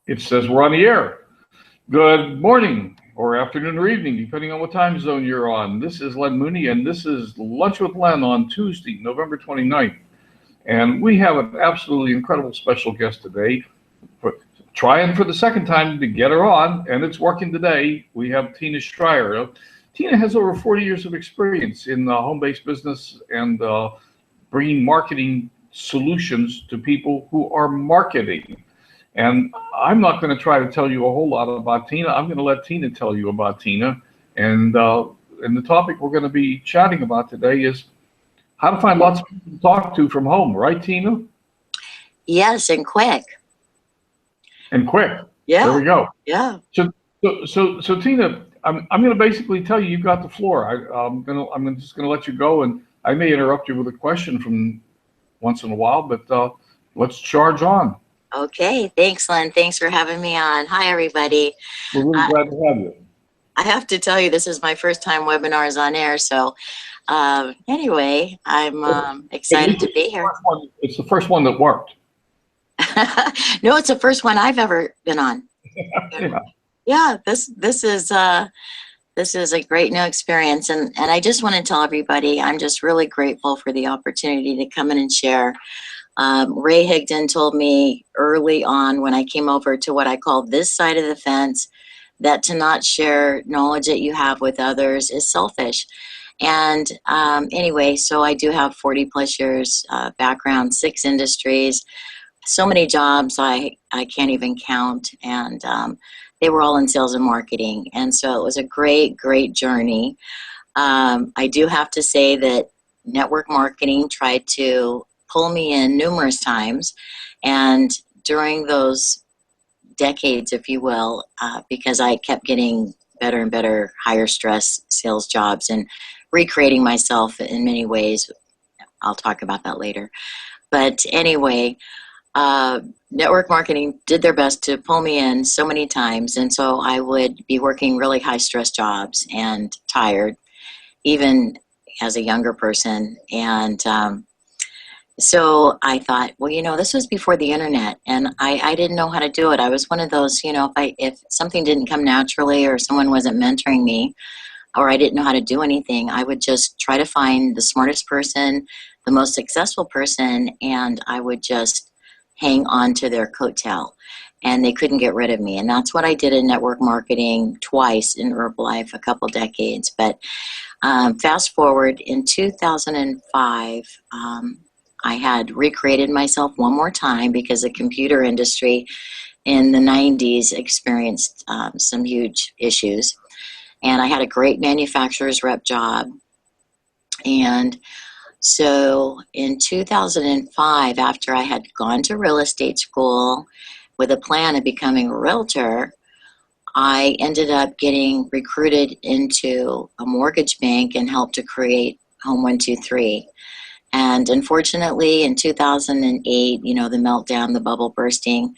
It says we're on the air. Good morning or afternoon or evening, depending on what time zone you're on. This is Len Mooney, and this is Lunch with Len on Tuesday, November 29th. And we have an absolutely incredible special guest today. Trying for the second time to get her on, and it's working today. We have Tina Schraier. Tina has over 40 years of experience in home-based business and bringing marketing solutions to people who are marketing. And I'm not going to try to tell you a whole lot about Tina. I'm going to let Tina tell you about Tina. And the topic we're going to be chatting about today is how to find lots of people to talk to from home. Right, Tina? Yes, and quick. And quick. Yeah. There we go. Yeah. So Tina, I'm going to basically tell you you've got the floor. I'm just going to let you go, and I may interrupt you with a question from once in a while, but let's charge on. Okay, thanks, Len. Thanks for having me on. Hi, everybody. We're really glad to have you. I have to tell you, this is my first time webinars on air. So anyway, I'm excited to be here. It's the first one that worked. No, it's the first one I've ever been on. Yeah, this is a great new experience, and I just want to tell everybody I'm just really grateful for the opportunity to come in and share. Ray Higdon told me early on when I came over to what I call this side of the fence, that to not share knowledge that you have with others is selfish. And anyway, so I do have 40 plus years background, 6 industries, so many jobs I can't even count, and they were all in sales and marketing. And so it was a great journey. I do have to say that network marketing tried to pull me in numerous times, and during those decades, if you will, because I kept getting better and better, higher stress sales jobs and recreating myself in many ways. I'll talk about that later. But anyway, network marketing did their best to pull me in so many times, and so I would be working really high stress jobs and tired, even as a younger person. And so I thought, well, this was before the internet, and I didn't know how to do it. I was one of those, if something didn't come naturally, or someone wasn't mentoring me, or I didn't know how to do anything, I would just try to find the smartest person, the most successful person, and I would just hang on to their coattail, and they couldn't get rid of me. And that's what I did in network marketing twice in Herbalife, a couple decades. But fast forward, in 2005, I had recreated myself one more time because the computer industry in the 90s experienced some huge issues. And I had a great manufacturer's rep job. And so in 2005, after I had gone to real estate school with a plan of becoming a realtor, I ended up getting recruited into a mortgage bank and helped to create Home 123. And unfortunately, in 2008, the meltdown, the bubble bursting.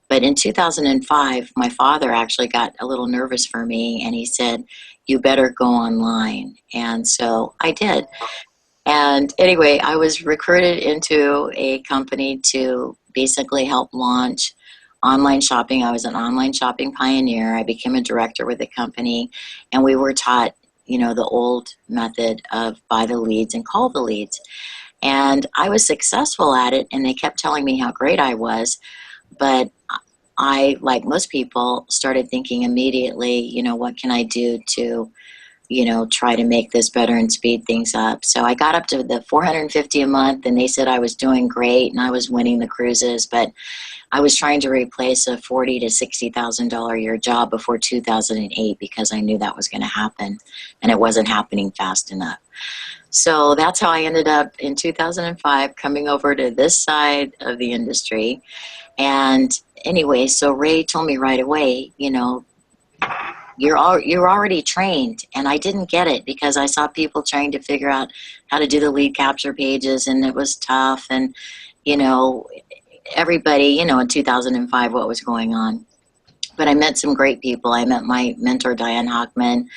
But in 2005, my father actually got a little nervous for me, and he said, "You better go online." And so I did. And anyway, I was recruited into a company to basically help launch online shopping. I was an online shopping pioneer. I became a director with the company, and we were taught, the old method of buy the leads and call the leads. And I was successful at it, and they kept telling me how great I was. But I, like most people, started thinking immediately, what can I do to, try to make this better and speed things up. So I got up to the $450 a month, and they said I was doing great and I was winning the cruises, but I was trying to replace a $40,000 to $60,000 a year job before 2008 because I knew that was going to happen, and it wasn't happening fast enough. So that's how I ended up in 2005 coming over to this side of the industry. And anyway, so Ray told me right away, you're already trained. And I didn't get it because I saw people trying to figure out how to do the lead capture pages, and it was tough. And, everybody, in 2005, what was going on. But I met some great people. I met my mentor, Diane Hockman,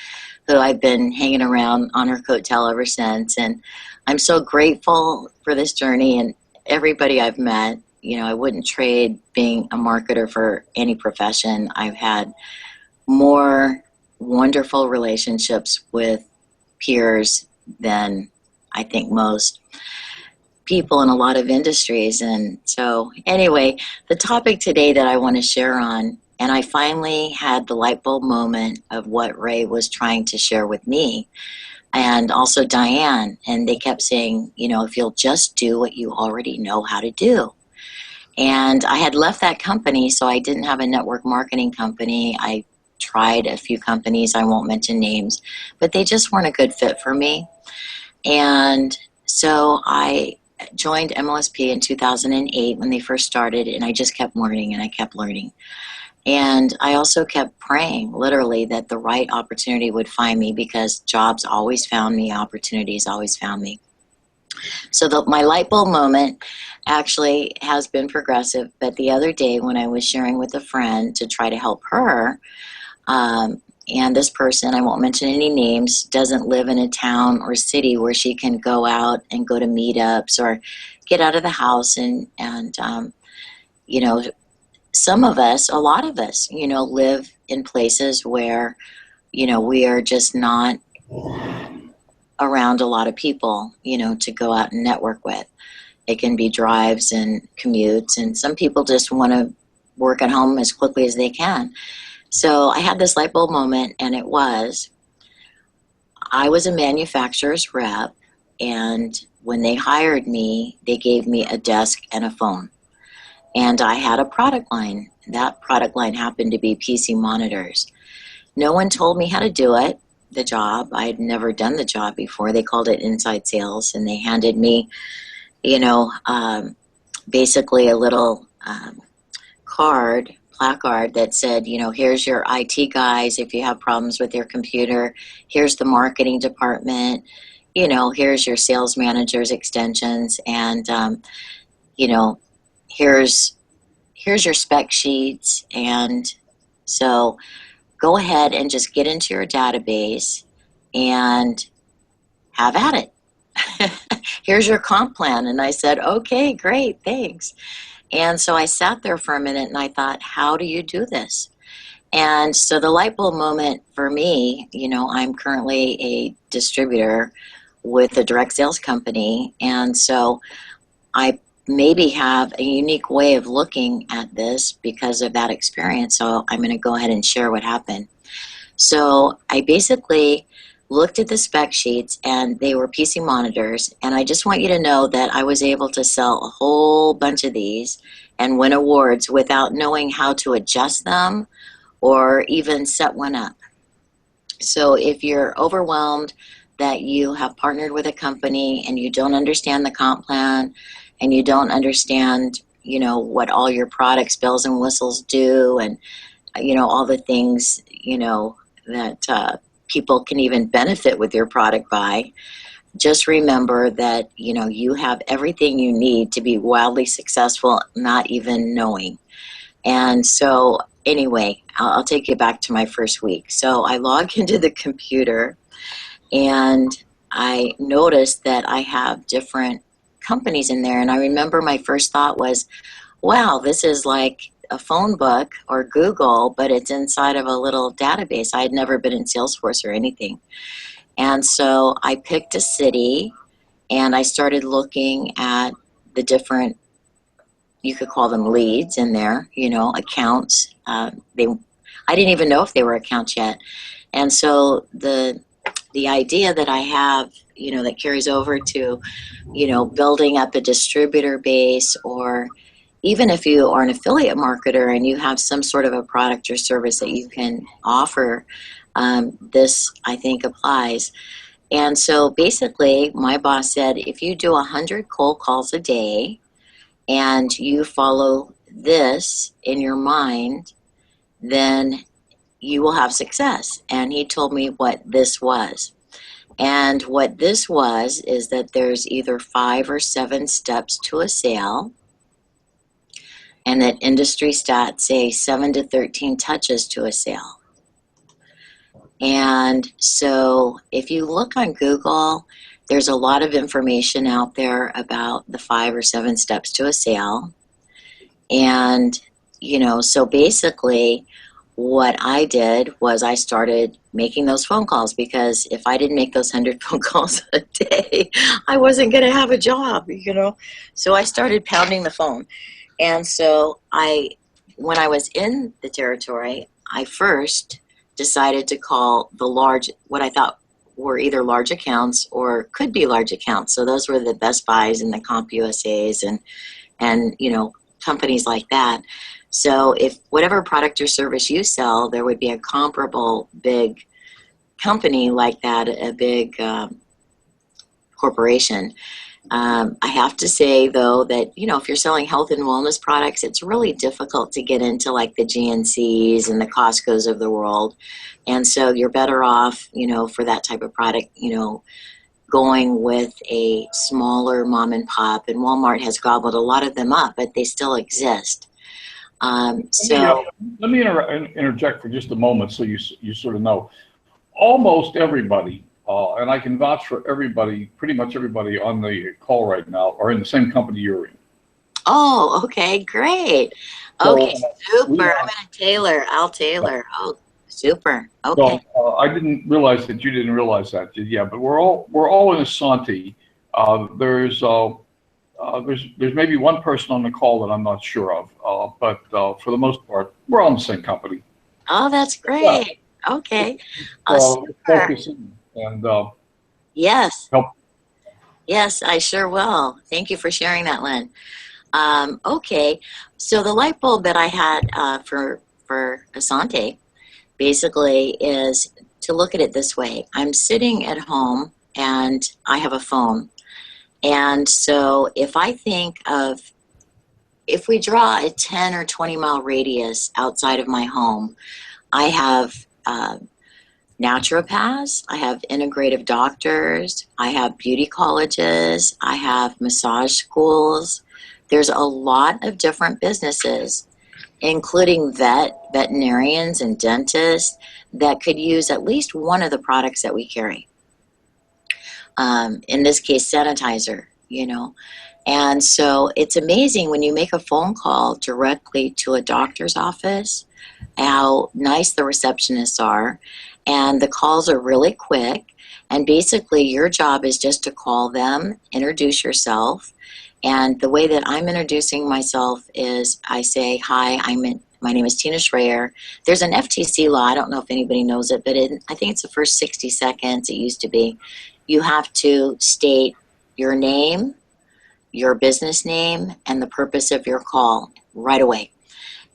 who I've been hanging around on her coattail ever since. And I'm so grateful for this journey and everybody I've met. I wouldn't trade being a marketer for any profession. I've had more wonderful relationships with peers than I think most people in a lot of industries. And so anyway, the topic today that I want to share on, and I finally had the light bulb moment of what Ray was trying to share with me, and also Diane. And they kept saying, if you'll just do what you already know how to do. And I had left that company, so I didn't have a network marketing company. I tried a few companies, I won't mention names, but they just weren't a good fit for me. And so I joined MLSP in 2008 when they first started, and I just kept learning and I kept learning. And I also kept praying, literally, that the right opportunity would find me, because jobs always found me, opportunities always found me. So my light bulb moment actually has been progressive, but the other day when I was sharing with a friend to try to help her, and this person, I won't mention any names, doesn't live in a town or city where she can go out and go to meetups or get out of the house. And some of us, a lot of us, live in places where, we are just not around a lot of people, to go out and network with. It can be drives and commutes, and some people just want to work at home as quickly as they can. So I had this light bulb moment, and I was a manufacturer's rep, and when they hired me, they gave me a desk and a phone. And I had a product line. That product line happened to be PC monitors. No one told me how to do it, the job. I had never done the job before. They called it inside sales, and they handed me, basically a little placard that said, here's your IT guys if you have problems with your computer. Here's the marketing department. Here's your sales manager's extensions. And, here's your spec sheets. And so go ahead and just get into your database and have at it. Here's your comp plan. And I said, okay, great, thanks. And so I sat there for a minute and I thought, how do you do this? And so the light bulb moment for me, I'm currently a distributor with a direct sales company. And so I maybe have a unique way of looking at this because of that experience. So I'm going to go ahead and share what happened. So I basically looked at the spec sheets, and they were PC monitors. And I just want you to know that I was able to sell a whole bunch of these and win awards without knowing how to adjust them or even set one up. So if you're overwhelmed that you have partnered with a company and you don't understand the comp plan and you don't understand, what all your products, bells and whistles do, and, all the things, that people can even benefit with your product by, just remember that, you have everything you need to be wildly successful, not even knowing. And so anyway, I'll take you back to my first week. So I log into the computer, and I noticed that I have different companies in there. And I remember my first thought was, wow, this is like a phone book or Google, but it's inside of a little database. I had never been in Salesforce or anything. And so I picked a city, and I started looking at the different, you could call them leads in there, accounts. I didn't even know if they were accounts yet. And so the idea that I have, that carries over to, building up a distributor base, or even if you are an affiliate marketer and you have some sort of a product or service that you can offer, this, I think, applies. And so basically, my boss said, if you do 100 cold calls a day and you follow this in your mind, then you will have success. And he told me what this was. And what this was is that there's either 5 or 7 steps to a sale, and that industry stats say 7 to 13 touches to a sale. And so if you look on Google, there's a lot of information out there about the 5 or 7 steps to a sale. And, so basically what I did was I started making those phone calls, because if I didn't make those 100 phone calls a day, I wasn't going to have a job. So I started pounding the phone. And so when I was in the territory, I first decided to call what I thought were either large accounts or could be large accounts. So those were the Best Buys and the CompUSAs and companies like that. So if whatever product or service you sell, there would be a comparable big company like that, a big corporation. I have to say, though, that, if you're selling health and wellness products, it's really difficult to get into like the GNCs and the Costcos of the world. And so you're better off, for that type of product, going with a smaller mom and pop. And Walmart has gobbled a lot of them up, but they still exist. Let me interject for just a moment so you sort of know. Almost everybody, and I can vouch for everybody, pretty much everybody on the call right now, are in the same company you're in. Oh, okay, great. Okay, super. I'm gonna tailor. I'll tailor. Oh, super. Okay. So I didn't realize that you didn't realize that. Yeah, but we're all in Asante. There's maybe one person on the call that I'm not sure of, but for the most part, we're all in the same company. Oh, that's great. Yeah. Okay. Focus and yes. Help. Yes, I sure will. Thank you for sharing that, Lynn. Okay, so the light bulb that I had for Asante basically is to look at it this way. I'm sitting at home and I have a phone. And so if we draw a 10 or 20 mile radius outside of my home, I have naturopaths, I have integrative doctors, I have beauty colleges, I have massage schools. There's a lot of different businesses, including veterinarians and dentists, that could use at least one of the products that we carry. In this case, sanitizer, And so it's amazing when you make a phone call directly to a doctor's office, how nice the receptionists are, and the calls are really quick. And basically your job is just to call them, introduce yourself. And the way that I'm introducing myself is I say, hi, my name is Tina Schraier. There's an FTC law. I don't know if anybody knows it, but I think it's the first 60 seconds. It used to be. You have to state your name, your business name, and the purpose of your call right away.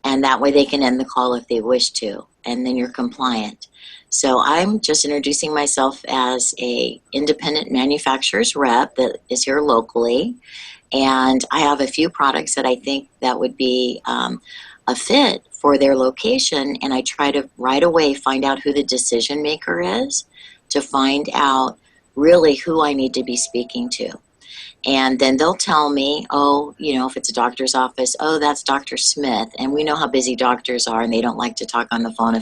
And that way they can end the call if they wish to. And then you're compliant. So I'm just introducing myself as a independent manufacturer's rep that is here locally. And I have a few products that I think that would be a fit for their location. And I try to right away find out who the decision maker is, to find out really who I need to be speaking to. And then they'll tell me, if it's a doctor's office, that's Dr. Smith. And we know how busy doctors are, and they don't like to talk on the phone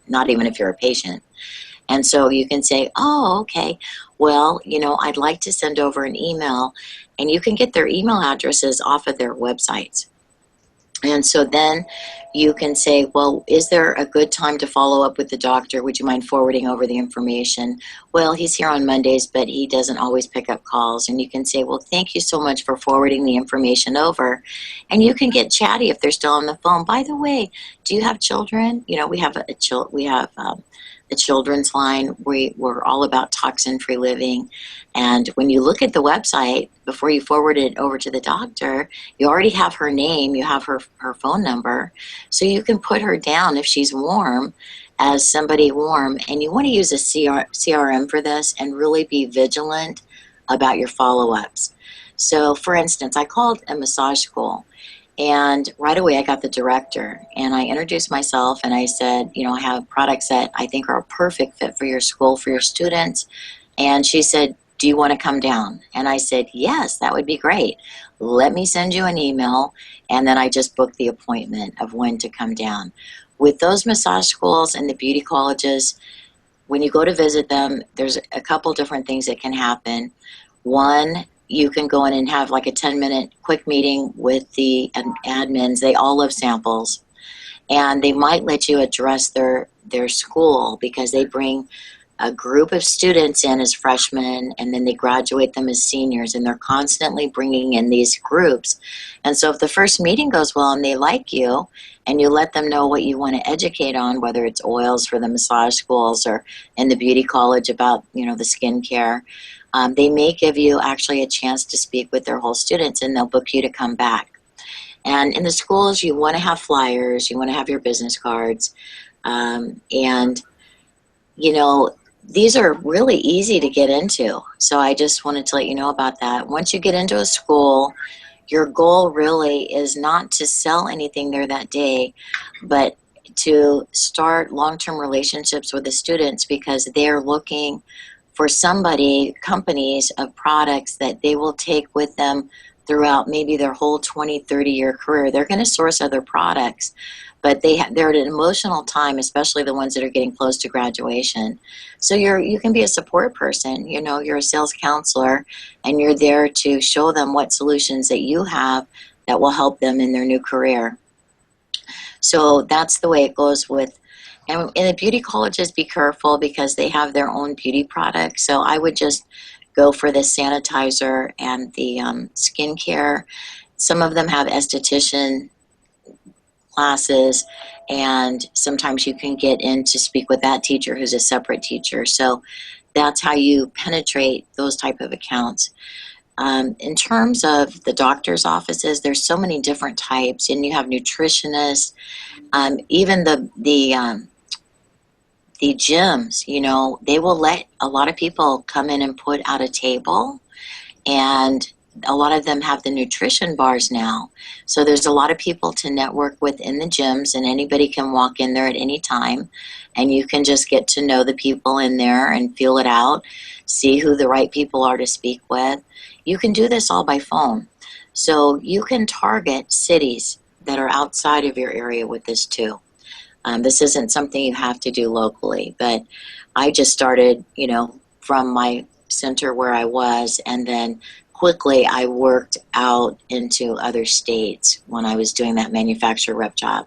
not even if you're a patient. And so you can say, okay, well, I'd like to send over an email, and you can get their email addresses off of their websites. And so then you can say, well, is there a good time to follow up with the doctor? Would you mind forwarding over the information? Well, he's here on Mondays, but he doesn't always pick up calls. And you can say, well, thank you so much for forwarding the information over. And you can get chatty if they're still on the phone. By the way, do you have children? We have a children's line. We're all about toxin-free living. And when you look at the website, before you forward it over to the doctor, you already have her name, you have her phone number. So you can put her down if she's warm as somebody warm. And you want to use a CRM for this and really be vigilant about your follow-ups. So for instance, I called a massage school. And right away, I got the director, and I introduced myself, and I said, I have products that I think are a perfect fit for your school, for your students. And she said, do you want to come down? And I said, yes, that would be great. Let me send you an email. And then I just booked the appointment of when to come down. With those massage schools and the beauty colleges, when you go to visit them, there's a couple different things that can happen. One, you can go in and have like a 10-minute quick meeting with the admins. They all love samples, and they might let you address their school, because they bring a group of students in as freshmen, and then they graduate them as seniors, and they're constantly bringing in these groups. And so if the first meeting goes well and they like you, and you let them know what you want to educate on, whether it's oils for the massage schools or in the beauty college about, the skincare, they may give you actually a chance to speak with their whole students, and they'll book you to come back. And in the schools, you want to have flyers, you want to have your business cards, and these are really easy to get into. So I just wanted to let you know about that. Once you get into a school, your goal really is not to sell anything there that day, but to start long-term relationships with the students, because they're looking for companies of products that they will take with them throughout maybe their whole 20, 30-year career. They're going to source other products, but they're at an emotional time, especially the ones that are getting close to graduation. So you can be a support person, you're a sales counselor, and you're there to show them what solutions that you have that will help them in their new career. So that's the way it goes with. And in the beauty colleges, be careful, because they have their own beauty products. So I would just go for the sanitizer and the skincare. Some of them have esthetician classes, and sometimes you can get in to speak with that teacher who's a separate teacher. So that's how you penetrate those type of accounts. In terms of the doctor's offices, there's so many different types, and you have nutritionists, even the gyms, they will let a lot of people come in and put out a table, and a lot of them have the nutrition bars now. So there's a lot of people to network with in the gyms, and anybody can walk in there at any time, and you can just get to know the people in there and feel it out, see who the right people are to speak with. You can do this all by phone. So you can target cities that are outside of your area with this too. This isn't something you have to do locally, but I just started, from my center where I was, and then quickly I worked out into other states when I was doing that manufacturer rep job.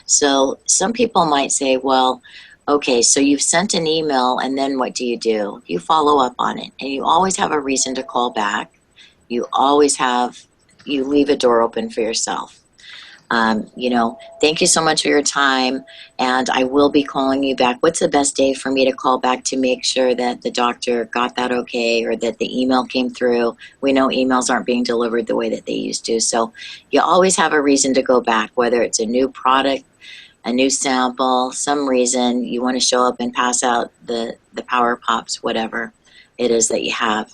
So some people might say, well, okay, so you've sent an email, and then what do? You follow up on it, and you always have a reason to call back. You leave a door open for yourself. Thank you so much for your time, and I will be calling you back. What's the best day for me to call back to make sure that the doctor got that okay, or that the email came through? We know emails aren't being delivered the way that they used to. So you always have a reason to go back, whether it's a new product, a new sample, some reason you want to show up and pass out the Power Pops, whatever it is that you have.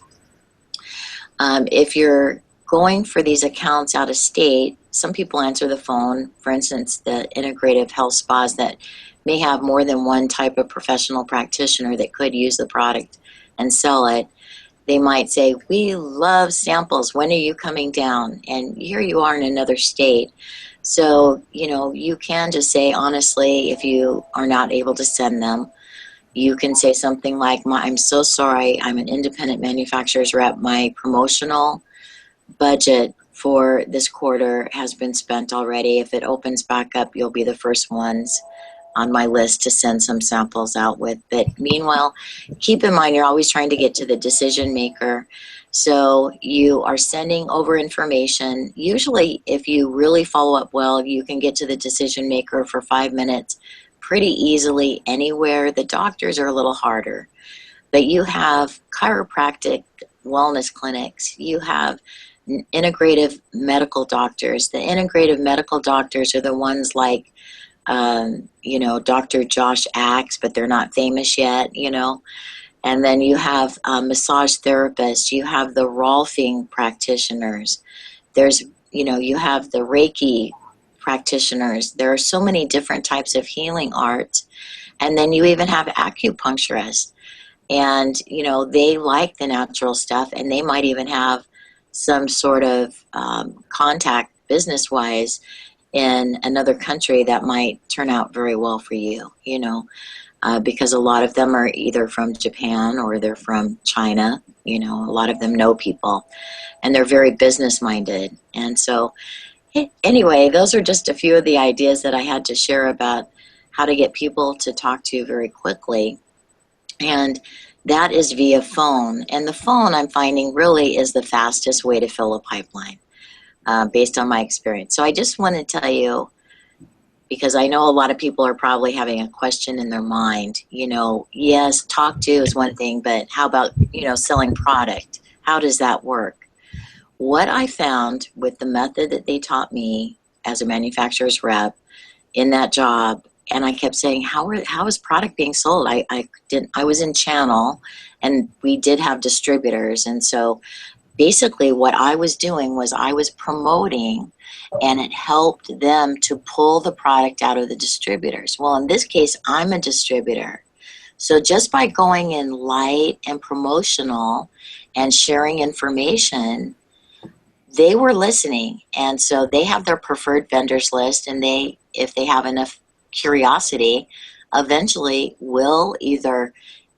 If you're going for these accounts out of state, some people answer the phone. For instance, the integrative health spas that may have more than one type of professional practitioner that could use the product and sell it. They might say, we love samples. When are you coming down? And here you are in another state. So, you can just say, honestly, if you are not able to send them, you can say something like, I'm so sorry, I'm an independent manufacturer's rep. My promotional budget for this quarter has been spent already. If it opens back up, you'll be the first ones on my list to send some samples out with. But meanwhile, keep in mind, you're always trying to get to the decision maker. So you are sending over information. Usually, if you really follow up well, you can get to the decision maker for 5 minutes pretty easily anywhere. The doctors are a little harder. But you have chiropractic wellness clinics. You have integrative medical doctors. The integrative medical doctors are the ones like, Dr. Josh Axe, but they're not famous yet, And then you have massage therapists. You have the Rolfing practitioners. There's, you have the Reiki practitioners. There are so many different types of healing arts. And then you even have acupuncturists. And, they like the natural stuff, and they might even have some sort of contact business-wise in another country that might turn out very well for you, because a lot of them are either from Japan or they're from China. You know, a lot of them know people, and they're very business minded. And so, anyway, those are just a few of the ideas that I had to share about how to get people to talk to you very quickly. And that is via phone. And the phone, I'm finding, really is the fastest way to fill a pipeline, based on my experience. So I just want to tell you, because I know a lot of people are probably having a question in their mind, you know, yes, talk to is one thing, but how about, you know, selling product? How does that work? What I found with the method that they taught me as a manufacturer's rep in that job, and I kept saying, how is product being sold? I was in channel, and we did have distributors, and so basically what I was doing was I was promoting, and it helped them to pull the product out of the distributors. Well, in this case, I'm a distributor. So just by going in light and promotional and sharing information, they were listening. And so they have their preferred vendors list, and if they have enough curiosity, eventually will either,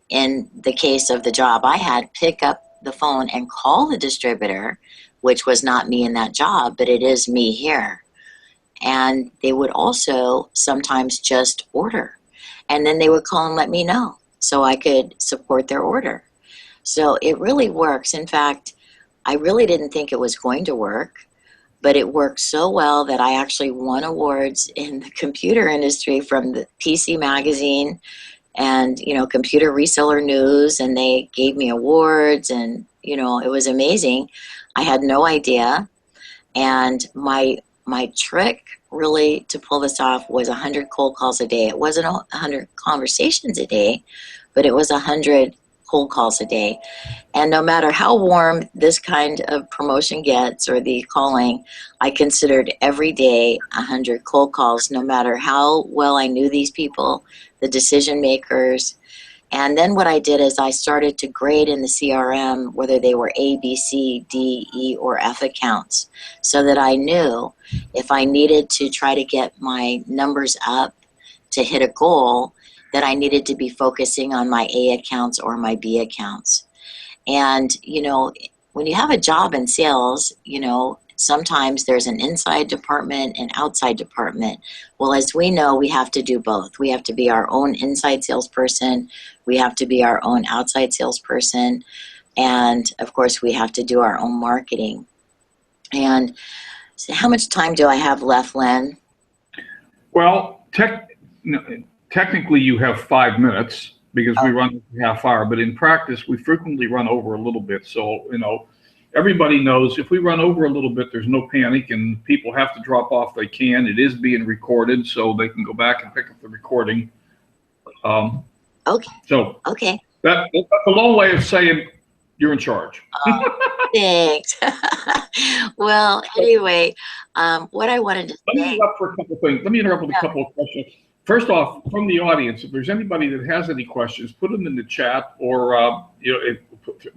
in the case of the job I had, pick up the phone and call the distributor, which was not me in that job, but it is me here. And they would also sometimes just order. And then they would call and let me know so I could support their order. So it really works. In fact, I really didn't think it was going to work, but it worked so well that I actually won awards in the computer industry from the PC Magazine and, you know, Computer Reseller News, and they gave me awards, and, you know, it was amazing. I had no idea. And my trick really to pull this off was 100 cold calls a day. It wasn't 100 conversations a day, but it was 100 cold calls a day. And no matter how warm this kind of promotion gets, or the calling, I considered every day 100 cold calls, no matter how well I knew these people, the decision makers. And then what I did is I started to grade in the CRM whether they were A, B, C, D, E, or F accounts, so that I knew if I needed to try to get my numbers up to hit a goal, that I needed to be focusing on my A accounts or my B accounts. And, you know, when you have a job in sales, you know, sometimes there's an inside department and outside department. Well, as we know, we have to do both. We have to be our own inside salesperson. We have to be our own outside salesperson. And of course, we have to do our own marketing. And so how much time do I have left, Len? Well, technically you have 5 minutes because we run a half hour, but in practice we frequently run over a little bit. So, you know, everybody knows if we run over a little bit, there's no panic, and people have to drop off, they can. It is being recorded, so they can go back and pick up the recording. Okay. So okay. That's a long way of saying you're in charge. Thanks. Well, anyway, what I wanted to Let me say. interrupt for a couple of things. Let me interrupt with a couple of questions. First off, from the audience, if there's anybody that has any questions, put them in the chat, or you know,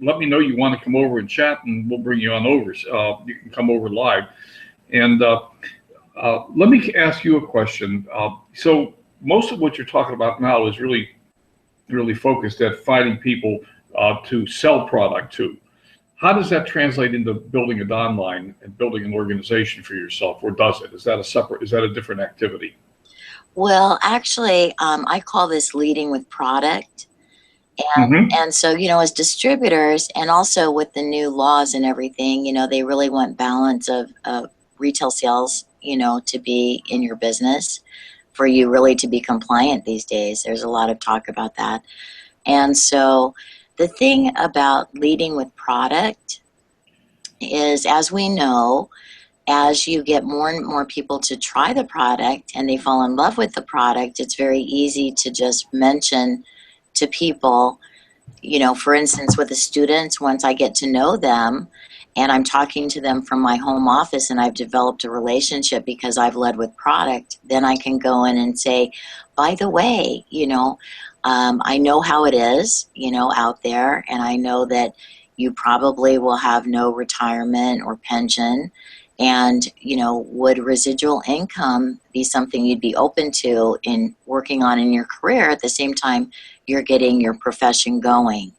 let me know you want to come over and chat, and we'll bring you on over. You can come over live. And let me ask you a question. So most of what you're talking about now is really focused at finding people to sell product to. How does that translate into building it online and building an organization for yourself, or does it? Is that a different activity? Well, actually, I call this leading with product. And so, you know, as distributors, and also with the new laws and everything, you know, they really want balance of retail sales, you know, to be in your business, for you really to be compliant these days. There's a lot of talk about that. And so the thing about leading with product is, as we know, as you get more and more people to try the product and they fall in love with the product, it's very easy to just mention to people, you know, for instance, with the students, once I get to know them and I'm talking to them from my home office and I've developed a relationship because I've led with product, then I can go in and say, by the way, you know, I know how it is, you know, out there, and I know that you probably will have no retirement or pension. And, would residual income be something you'd be open to in working on in your career at the same time you're getting your profession going?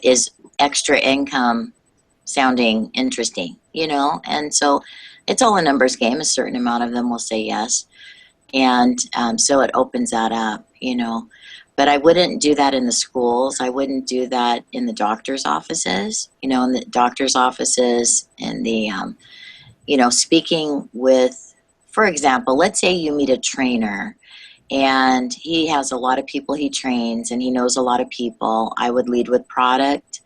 Is extra income sounding interesting, And so it's all a numbers game. A certain amount of them will say yes. And so it opens that up, But I wouldn't do that in the schools. I wouldn't do that in the doctor's offices, in the doctor's offices, in the, speaking with, for example, let's say you meet a trainer and he has a lot of people he trains and he knows a lot of people. I would lead with product.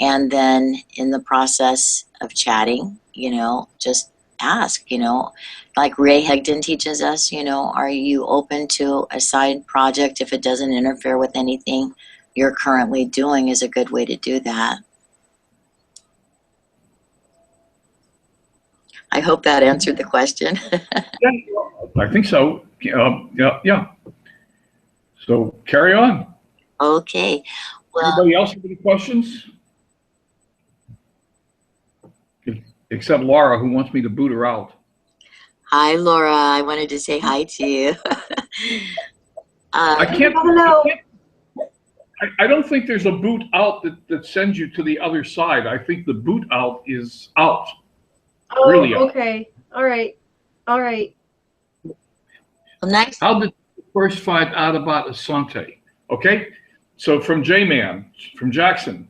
And then in the process of chatting, just ask, like Ray Hegden teaches us, are you open to a side project if it doesn't interfere with anything you're currently doing is a good way to do that. I hope that answered the question. Yeah, I think so. Yeah. So carry on. Okay. Well, Anybody else have any questions? Except Laura, who wants me to boot her out. Hi, Laura. I wanted to say hi to you. I don't think there's a boot out that sends you to the other side. I think the boot out is out. Oh, really out. Okay. All right. Well, next. How did you first find out about Asante? Okay. So from J-Man, from Jackson.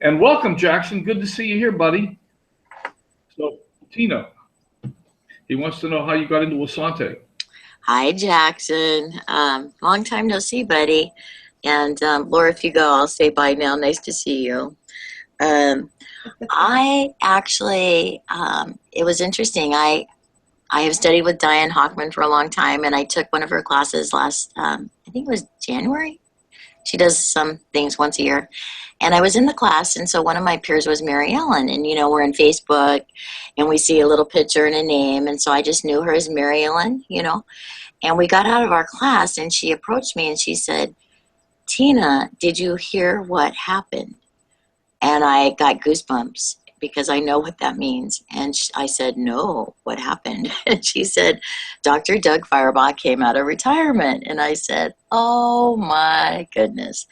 And welcome, Jackson. Good to see you here, buddy. So, Tina, he wants to know how you got into Asante. Hi, Jackson. Long time no see, buddy. And Laura, if you go, I'll say bye now. Nice to see you. I actually, it was interesting. I have studied with Diane Hochman for a long time, and I took one of her classes last, I think it was January. She does some things once a year. And I was in the class, and so one of my peers was Mary Ellen. And, we're in Facebook, and we see a little picture and a name. And so I just knew her as Mary Ellen, And we got out of our class, and she approached me, and she said, Tina, did you hear what happened? And I got goosebumps because I know what that means. And I said, no, what happened? And she said, Dr. Doug Firebach came out of retirement. And I said, oh my goodness.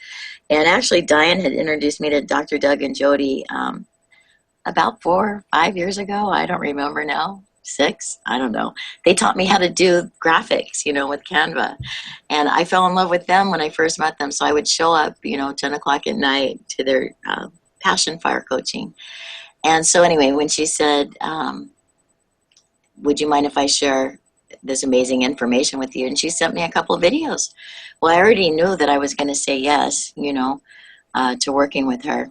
And actually, Diane had introduced me to Dr. Doug and Jody about 4 or 5 years ago. I don't remember now. 6, I don't know. They taught me how to do graphics, with Canva. And I fell in love with them when I first met them. So I would show up, 10 o'clock at night to their Passion Fire coaching. And so anyway, when she said, would you mind if I share this amazing information with you? And she sent me a couple of videos. Well, I already knew that I was going to say yes, to working with her.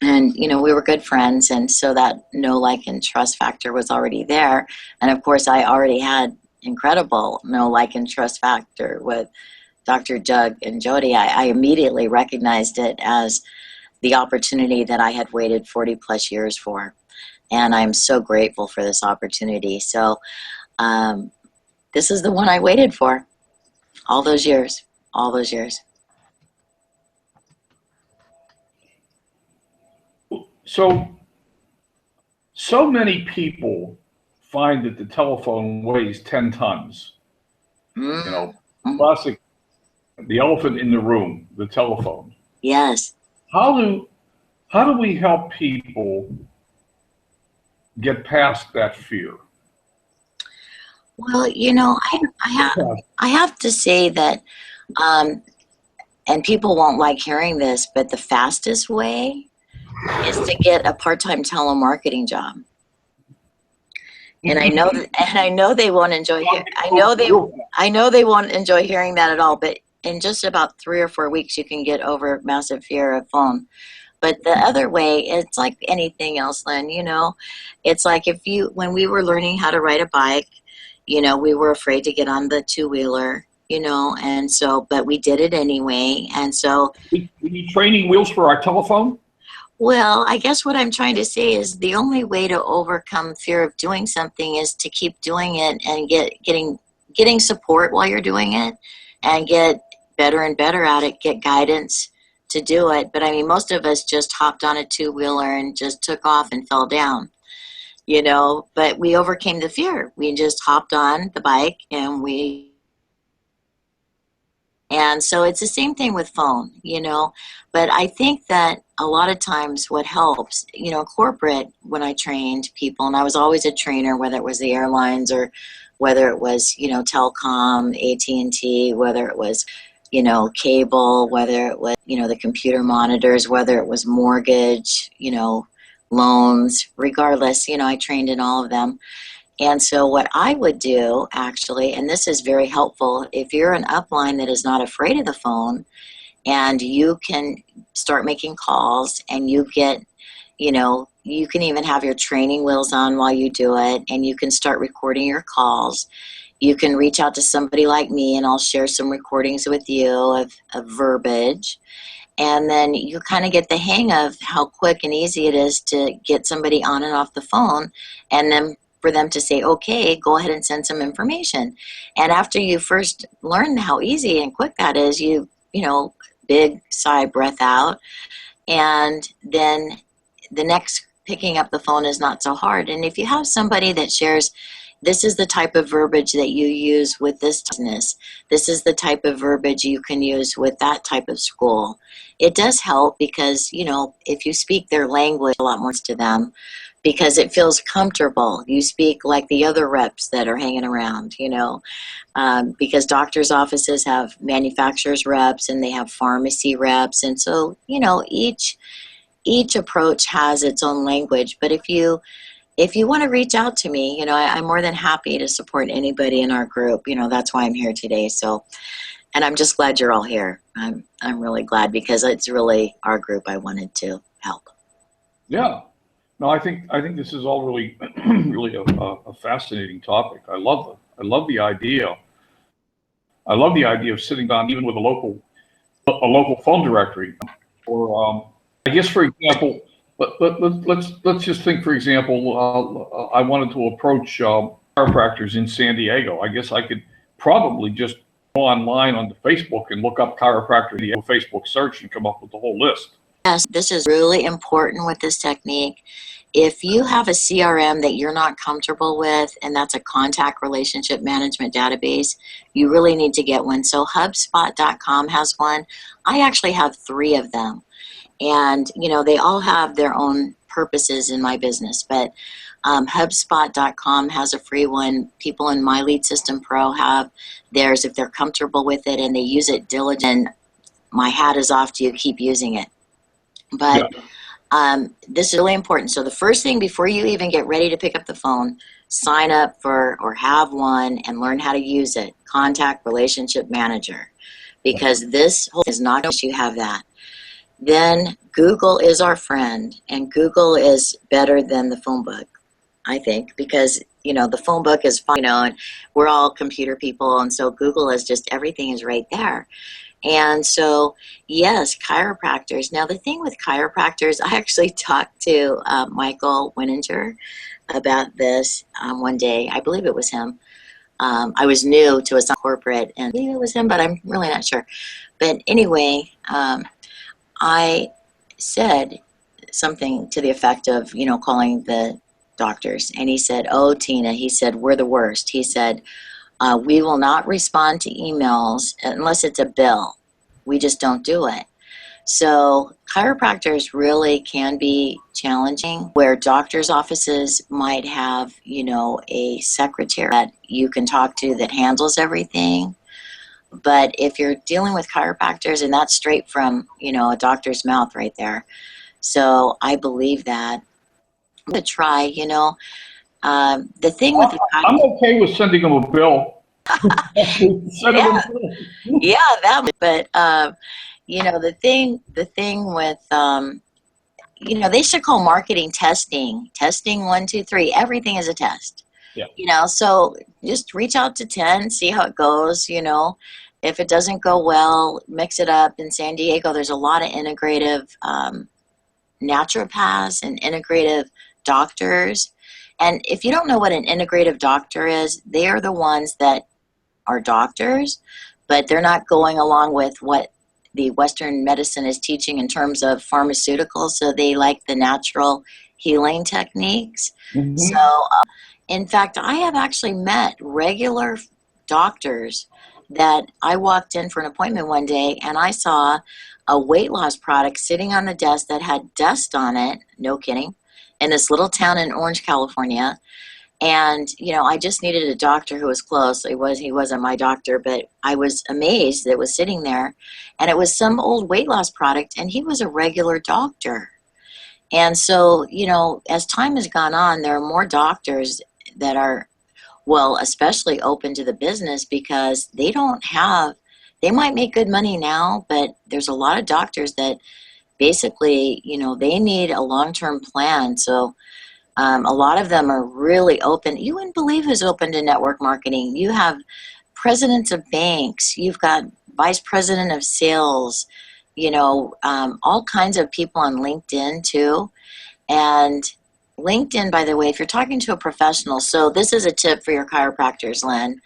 And, we were good friends. And so that know, like, and trust factor was already there. And of course, I already had incredible know, like, and trust factor with Dr. Doug and Jody. I immediately recognized it as the opportunity that I had waited 40 plus years for. And I'm so grateful for this opportunity. So this is the one I waited for all those years. So many people find that the telephone weighs 10 tons. Classic, the elephant in the room, the telephone. Yes. How do we help people get past that fear? Well, I have to say that, and people won't like hearing this, but the fastest way is to get a part-time telemarketing job. And I know they won't enjoy. I know they won't enjoy hearing that at all. But in just about 3 or 4 weeks, you can get over massive fear of phone. But the other way, it's like anything else, Lynn. It's like when we were learning how to ride a bike, we were afraid to get on the two-wheeler. And so, but we did it anyway. And so, we need training wheels for our telephone. Well, I guess what I'm trying to say is the only way to overcome fear of doing something is to keep doing it and getting support while you're doing it and get better and better at it, get guidance to do it. But I mean, most of us just hopped on a two-wheeler and just took off and fell down. but we overcame the fear. We just hopped on the bike and so it's the same thing with phone, but I think that a lot of times what helps, corporate, when I trained people, and I was always a trainer, whether it was the airlines or whether it was, telecom, AT&T, whether it was, cable, whether it was, the computer monitors, whether it was mortgage, loans, regardless, I trained in all of them. And so what I would do, actually, and this is very helpful, if you're an upline that is not afraid of the phone, and you can start making calls, and you get, you can even have your training wheels on while you do it, and you can start recording your calls. You can reach out to somebody like me, and I'll share some recordings with you of verbiage. And then you kind of get the hang of how quick and easy it is to get somebody on and off the phone, and then for them to say, okay, go ahead and send some information. And after you first learn how easy and quick that is, big sigh, breath out. And then the next picking up the phone is not so hard. And if you have somebody that shares, this is the type of verbiage that you use with this business, this is the type of verbiage you can use with that type of school, it does help because, if you speak their language, a lot more to them, because it feels comfortable. You speak like the other reps that are hanging around, because doctors' offices have manufacturers reps and they have pharmacy reps. And so, each approach has its own language. But if you want to reach out to me, I'm more than happy to support anybody in our group. That's why I'm here today. So, and I'm just glad you're all here. I'm really glad because it's really our group I wanted to help. Yeah. No, I think this is all really, really a fascinating topic. I love the idea. I love the idea of sitting down even with a local phone directory, or I guess, for example, let's just think, for example, I wanted to approach chiropractors in San Diego. I guess I could probably just go online onto Facebook and look up chiropractor in the Facebook search and come up with the whole list. Yes, this is really important with this technique. If you have a CRM that you're not comfortable with, and that's a contact relationship management database, you really need to get one. So HubSpot.com has one. I actually have 3 of them. And, they all have their own purposes in my business. But HubSpot.com has a free one. People in My Lead System Pro have theirs if they're comfortable with it and they use it diligent. My hat is off to you. Keep using it. But this is really important. So the first thing before you even get ready to pick up the phone, sign up for or have one and learn how to use it. Contact Relationship Manager, because this whole is not just you have that. Then Google is our friend, and Google is better than the phone book, I think, because the phone book is fun, and we're all computer people, and so Google is just everything is right there. And so, yes, chiropractors. Now, the thing with chiropractors, I actually talked to Michael Winninger about this one day. I believe it was him. I was new to a corporate, and maybe it was him, but I'm really not sure. But anyway, I said something to the effect of, calling the doctors. And he said, oh, Tina, he said, we're the worst. He said, we will not respond to emails unless it's a bill. We just don't do it. So chiropractors really can be challenging, where doctors' offices might have, a secretary that you can talk to that handles everything. But if you're dealing with chiropractors, and that's straight from, a doctor's mouth right there. So I believe that. I'm going to try, the thing with the I'm okay with sending them a bill. Yeah, that. But the thing with they should call marketing testing 1, 2, 3. Everything is a test. Yeah. So just reach out to 10, see how it goes. If it doesn't go well, mix it up. In San Diego, there's a lot of integrative naturopaths and integrative doctors. And if you don't know what an integrative doctor is, they are the ones that are doctors, but they're not going along with what the Western medicine is teaching in terms of pharmaceuticals. So they like the natural healing techniques. Mhm. So, in fact, I have actually met regular doctors that I walked in for an appointment one day and I saw a weight loss product sitting on the desk that had dust on it, no kidding, in this little town in Orange, California. And, I just needed a doctor who was close. He wasn't my doctor, but I was amazed that it was sitting there. And it was some old weight loss product, and he was a regular doctor. And so, as time has gone on, there are more doctors that are, well, especially open to the business because they might make good money now, but there's a lot of doctors that basically, they need a long-term plan. So a lot of them are really open. You wouldn't believe who's open to network marketing. You have presidents of banks. You've got vice president of sales, all kinds of people on LinkedIn too. And LinkedIn, by the way, if you're talking to a professional, so this is a tip for your chiropractors, Len.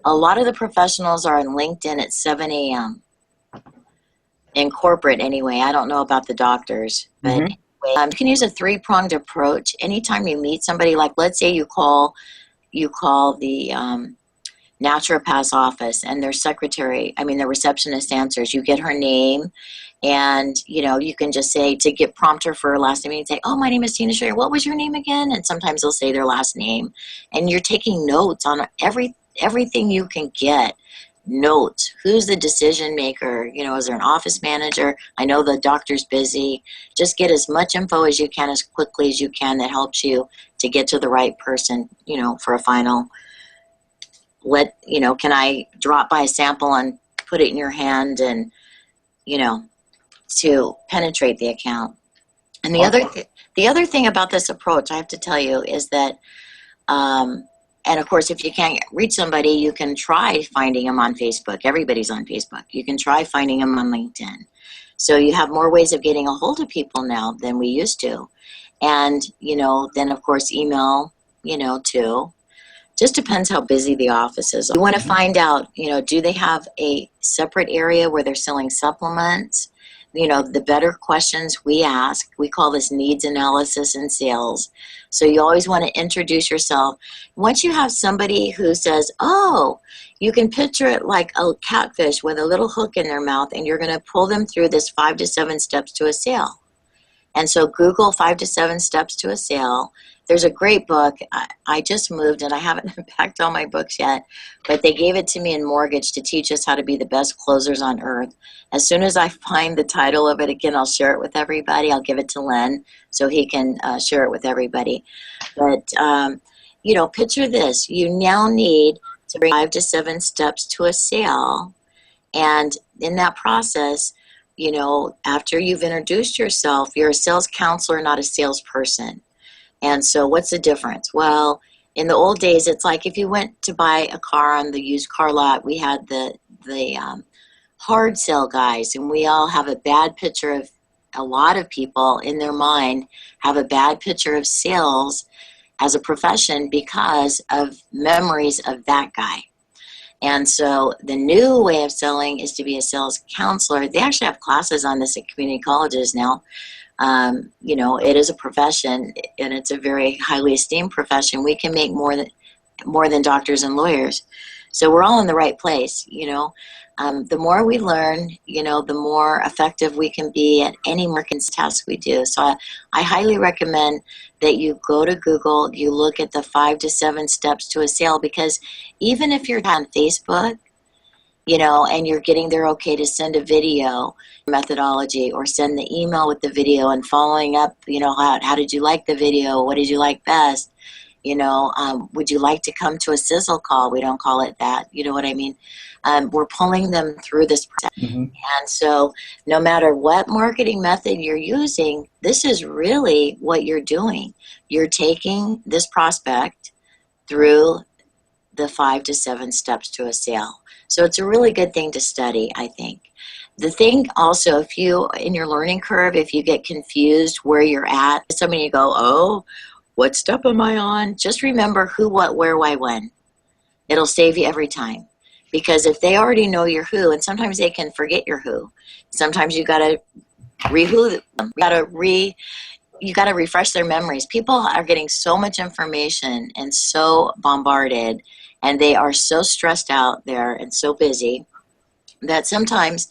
A lot of the professionals are on LinkedIn at 7 a.m. in corporate anyway. I don't know about the doctors, but Mhm. anyway, you can use a three-pronged approach. Anytime you meet somebody, like let's say you call the naturopath's office and their receptionist answers. You get her name and, you can just say prompt her for her last name and say, oh, my name is Tina Schraier. What was your name again? And sometimes they'll say their last name and you're taking notes on everything you can get. Notes. Who's the decision maker? Is there an office manager? I know the doctor's busy. Just get as much info as you can, as quickly as you can, that helps you to get to the right person, for a final. Can I drop by a sample and put it in your hand and, to penetrate the account. And the other thing about this approach, I have to tell you, is that, and of course, if you can't reach somebody, you can try finding them on Facebook. Everybody's on Facebook. You can try finding them on LinkedIn. So you have more ways of getting a hold of people now than we used to. And, then of course, email, too. Just depends how busy the office is. You want to find out, do they have a separate area where they're selling supplements? The better questions we ask, we call this needs analysis in sales. So you always want to introduce yourself. Once you have somebody who says, oh, you can picture it like a catfish with a little hook in their mouth, and you're going to pull them through this 5 to 7 steps to a sale. And so Google 5 to 7 steps to a sale. There's a great book. I just moved and I haven't packed all my books yet, but they gave it to me in mortgage to teach us how to be the best closers on earth. As soon as I find the title of it again, I'll share it with everybody. I'll give it to Len so he can share it with everybody. But, picture this. You now need to bring 5 to 7 steps to a sale. And in that process, after you've introduced yourself, you're a sales counselor, not a salesperson. And so what's the difference? Well, in the old days, it's like if you went to buy a car on the used car lot, we had the hard sell guys, and we all have a bad picture of, a lot of people in their mind have a bad picture of sales as a profession because of memories of that guy. And so the new way of selling is to be a sales counselor. They actually have classes on this at community colleges now. It is a profession, and it's a very highly esteemed profession. We can make more than doctors and lawyers. So we're all in the right place, The more we learn, the more effective we can be at any marketing task we do. So I highly recommend that you go to Google, you look at the 5 to 7 steps to a sale, because even if you're on Facebook, and you're getting their okay to send a video methodology or send the email with the video and following up, how did you like the video? What did you like best? Would you like to come to a sizzle call? We don't call it that. You know what I mean? We're pulling them through this process. Mm-hmm. And so no matter what marketing method you're using, this is really what you're doing. You're taking this prospect through the 5 to 7 steps to a sale. So it's a really good thing to study, I think. The thing also, if you, in your learning curve, if you get confused where you're at, somebody you go, oh, what step am I on? Just remember who, what, where, why, when. It'll save you every time. Because if they already know your who, and sometimes they can forget your who. Sometimes you got to re-who them. You got to you got to refresh their memories. People are getting so much information and so bombarded, and they are so stressed out there and so busy that sometimes,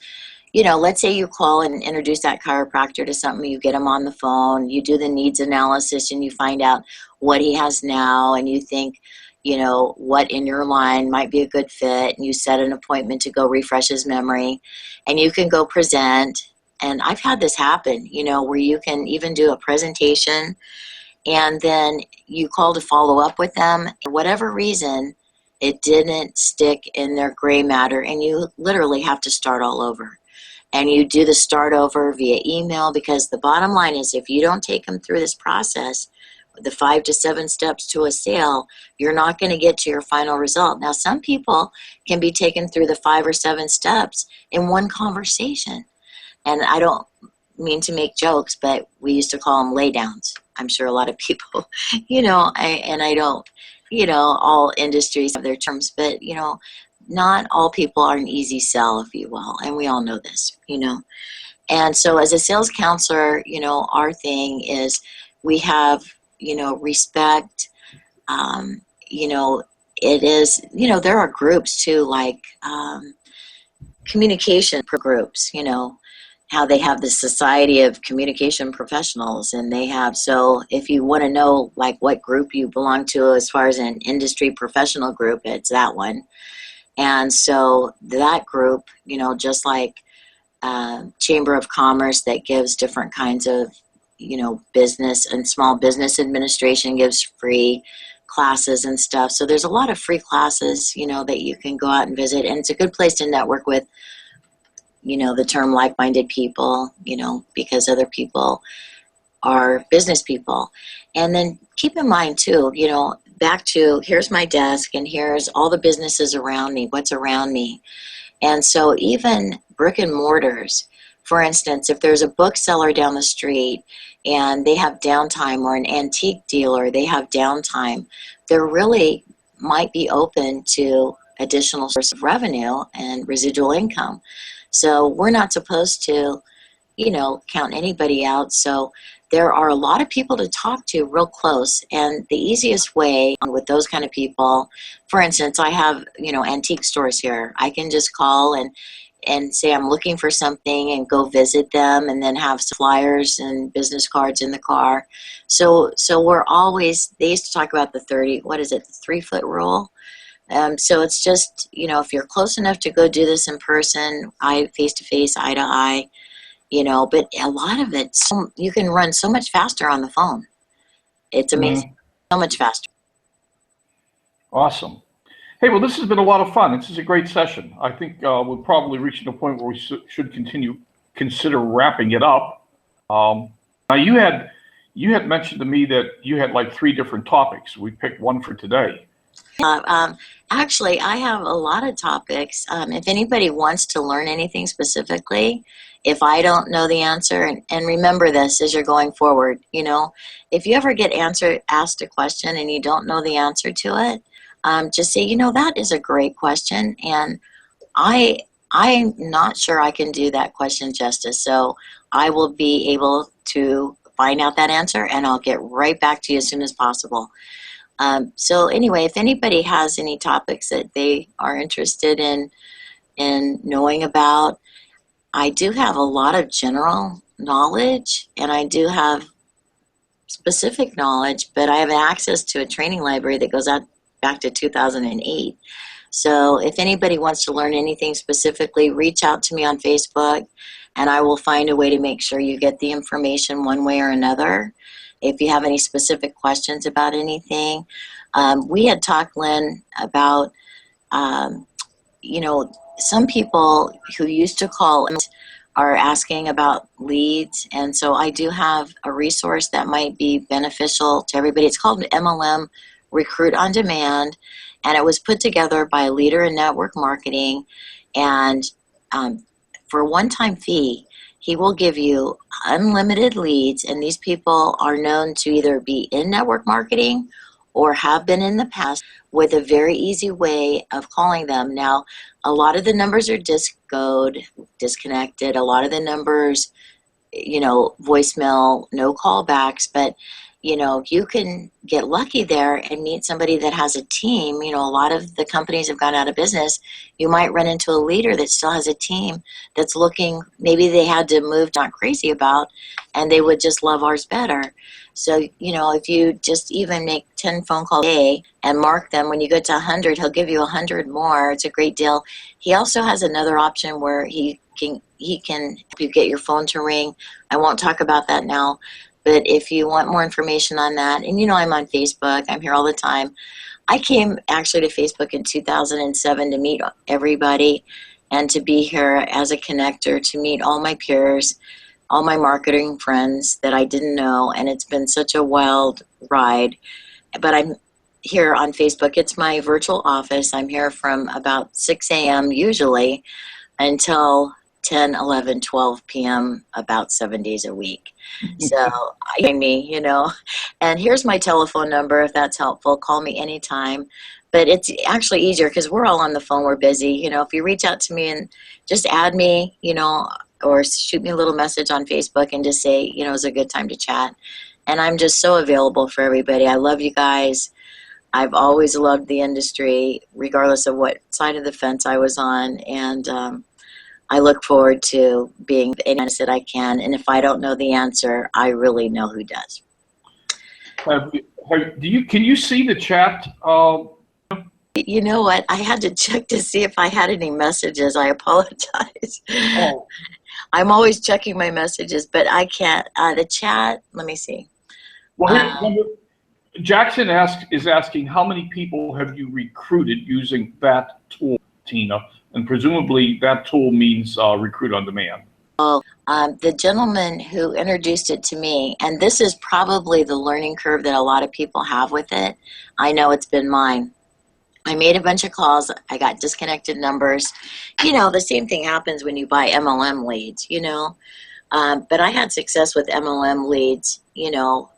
let's say you call and introduce that chiropractor to something, you get him on the phone, you do the needs analysis, and you find out what he has now, and you think, what in your line might be a good fit, and you set an appointment to go refresh his memory, and you can go present. And I've had this happen, where you can even do a presentation, and then you call to follow up with them. For whatever reason, it didn't stick in their gray matter, and you literally have to start all over. And you do the start over via email, because the bottom line is, if you don't take them through this process, the 5 to 7 steps to a sale, you're not going to get to your final result. Now, some people can be taken through the 5 or 7 steps in one conversation. And I don't mean to make jokes, but we used to call them laydowns. I'm sure a lot of people, I don't, all industries have their terms, but, not all people are an easy sell, if you will. And we all know this, And so as a sales counselor, our thing is we have, respect. It is, there are groups too, like communication groups, how they have the Society of Communication Professionals, and they have, so if you want to know like what group you belong to as far as an industry professional group, it's that one. And so that group, just like Chamber of Commerce that gives different kinds of, business, and Small Business Administration gives free classes and stuff. So there's a lot of free classes, that you can go out and visit. And it's a good place to network with, the term like-minded people, because other people are business people. And then keep in mind too, back to, here's my desk and here's all the businesses around me, what's around me. And so even brick and mortars, for instance, if there's a bookseller down the street and they have downtime, or an antique dealer, they have downtime, they're really might be open to additional source of revenue and residual income. So we're not supposed to, count anybody out. So there are a lot of people to talk to real close. And the easiest way with those kind of people, for instance, I have, antique stores here. I can just call and say I'm looking for something and go visit them, and then have flyers and business cards in the car. So we're always, they used to talk about the 3-foot rule. So it's just, if you're close enough to go do this in person, face to face, eye to eye, but a lot of it, you can run so much faster on the phone. It's amazing. So much faster. Awesome. Hey, well, this has been a lot of fun. This is a great session. I think we're probably reaching a point where we should consider wrapping it up. Now, you had mentioned to me that you had like 3 different topics. We picked one for today. Actually, I have a lot of topics. If anybody wants to learn anything specifically, if I don't know the answer, and remember this as you're going forward, if you ever get asked a question and you don't know the answer to it, just say, that is a great question, and I'm not sure I can do that question justice. So I will be able to find out that answer, and I'll get right back to you as soon as possible. So anyway, if anybody has any topics that they are interested in knowing about, I do have a lot of general knowledge, and I do have specific knowledge, but I have access to a training library that goes out back to 2008. So if anybody wants to learn anything specifically, reach out to me on Facebook, and I will find a way to make sure you get the information one way or another. If you have any specific questions about anything, we had talked, Lynn, about, some people who used to call are asking about leads. And so I do have a resource that might be beneficial to everybody. It's called MLM Recruit on Demand, and it was put together by a leader in network marketing. And for a one-time fee, he will give you unlimited leads, and these people are known to either be in network marketing or have been in the past, with a very easy way of calling them. Now, a lot of the numbers are disconnected. A lot of the numbers voicemail, no callbacks, but you can get lucky there and meet somebody that has a team. A lot of the companies have gone out of business. You might run into a leader that still has a team that's looking, maybe they had to move, not crazy about, and they would just love ours better. So, if you just even make 10 phone calls a day and mark them, when you get to 100, he'll give you 100 more. It's a great deal. He also has another option where he can help you get your phone to ring. I won't talk about that now. But if you want more information on that, and I'm on Facebook, I'm here all the time. I came actually to Facebook in 2007 to meet everybody and to be here as a connector, to meet all my peers, all my marketing friends that I didn't know. And it's been such a wild ride. But I'm here on Facebook. It's my virtual office. I'm here from about 6 a.m. usually until 10, 11, 12 p.m. about 7 days a week. So and here's my telephone number if that's helpful. Call me anytime. But it's actually easier because we're all on the phone. We're busy. If you reach out to me and just add me, or shoot me a little message on Facebook and just say, it's a good time to chat. And I'm just so available for everybody. I love you guys. I've always loved the industry, regardless of what side of the fence I was on. And I look forward to being any honest that I can. And if I don't know the answer, I really know who does. Can you see the chat? You know what? I had to check to see if I had any messages. I apologize. Oh. I'm always checking my messages, but I can't. The chat, let me see. Well, Jackson is asking, how many people have you recruited using that tool, Tina? And presumably that tool means Recruit on Demand. Well, the gentleman who introduced it to me, and this is probably the learning curve that a lot of people have with it. I know it's been mine. I made a bunch of calls. I got disconnected numbers. The same thing happens when you buy MLM leads, But I had success with MLM leads,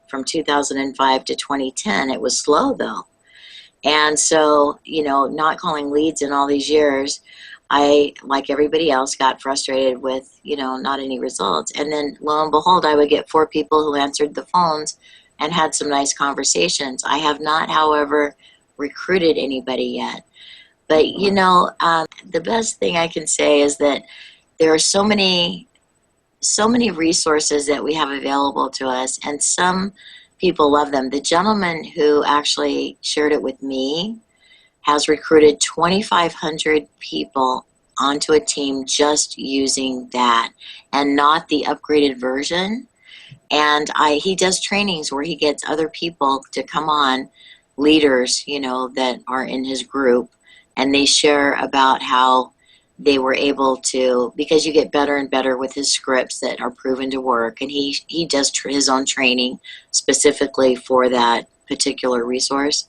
from 2005 to 2010. It was slow, though. And so, not calling leads in all these years, I, like everybody else, got frustrated with, not any results. And then, lo and behold, I would get 4 people who answered the phones and had some nice conversations. I have not, however, recruited anybody yet. But, the best thing I can say is that there are so many resources that we have available to us, and some people love them. The gentleman who actually shared it with me has recruited 2,500 people onto a team just using that and not the upgraded version. And he does trainings where he gets other people to come on, leaders, that are in his group, and they share about how they were able to, because you get better and better with his scripts that are proven to work. And he does his own training specifically for that particular resource.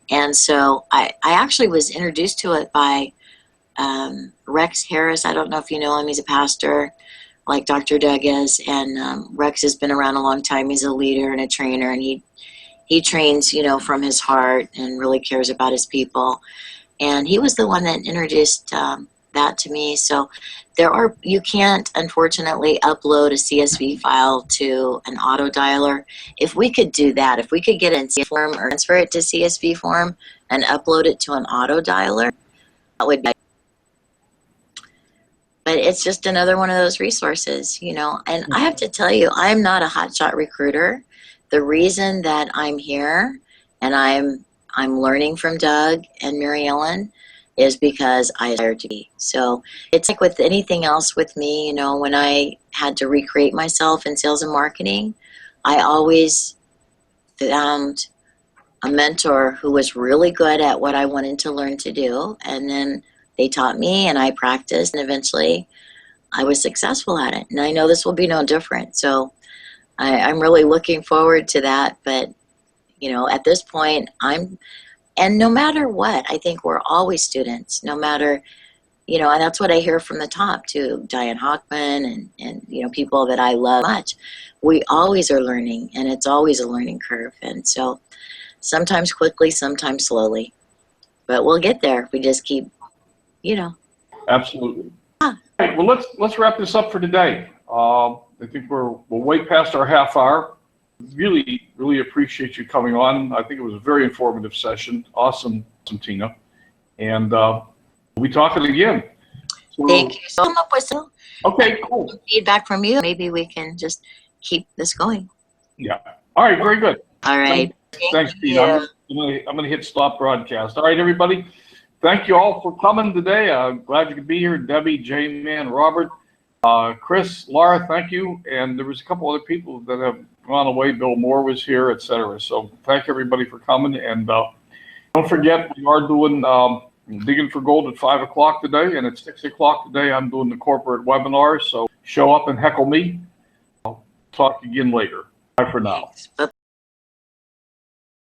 And so I actually was introduced to it by Rex Harris. I don't know if you know him. He's a pastor like Dr. Doug is. And Rex has been around a long time. He's a leader and a trainer. And he trains, from his heart and really cares about his people. And he was the one that introduced that to me. So you can't, unfortunately, upload a CSV file to an auto dialer. If we could do that, if we could get in CSV form or transfer it to CSV form and upload it to an auto dialer, that would be. But it's just another one of those resources, and I have to tell you, I'm not a hotshot recruiter. The reason that I'm here and I'm learning from Doug and Mary Ellen is because I desire to be. So it's like with anything else with me, when I had to recreate myself in sales and marketing, I always found a mentor who was really good at what I wanted to learn to do. And then they taught me and I practiced, and eventually I was successful at it. And I know this will be no different. So I'm really looking forward to that. But, at this point, and no matter what, I think we're always students, no matter, and that's what I hear from the top too, Diane Hockman and people that I love much. We always are learning, and it's always a learning curve. And so sometimes quickly, sometimes slowly, but we'll get there. We just keep, Absolutely. All right, well, let's wrap this up for today. I think we're way past our half hour. Really, really appreciate you coming on. I think it was a very informative session. Awesome, Tina. And we'll be talking again. So, Thank you so much. With okay, cool. feedback from you, maybe we can just keep this going. Yeah. All right, very good. All right. Thanks, Tina. I'm gonna hit stop broadcast. All right, everybody. Thank you all for coming today. Glad you could be here. Debbie, J-Man, Robert, Chris, Laura, thank you. And there was a couple other people that have gone away. Bill Moore was here, etc. So thank everybody for coming. And don't forget, we are doing Digging for Gold at 5 o'clock today. And at 6 o'clock today, I'm doing the corporate webinar. So show up and heckle me. I'll talk again later. Bye for now. Bye.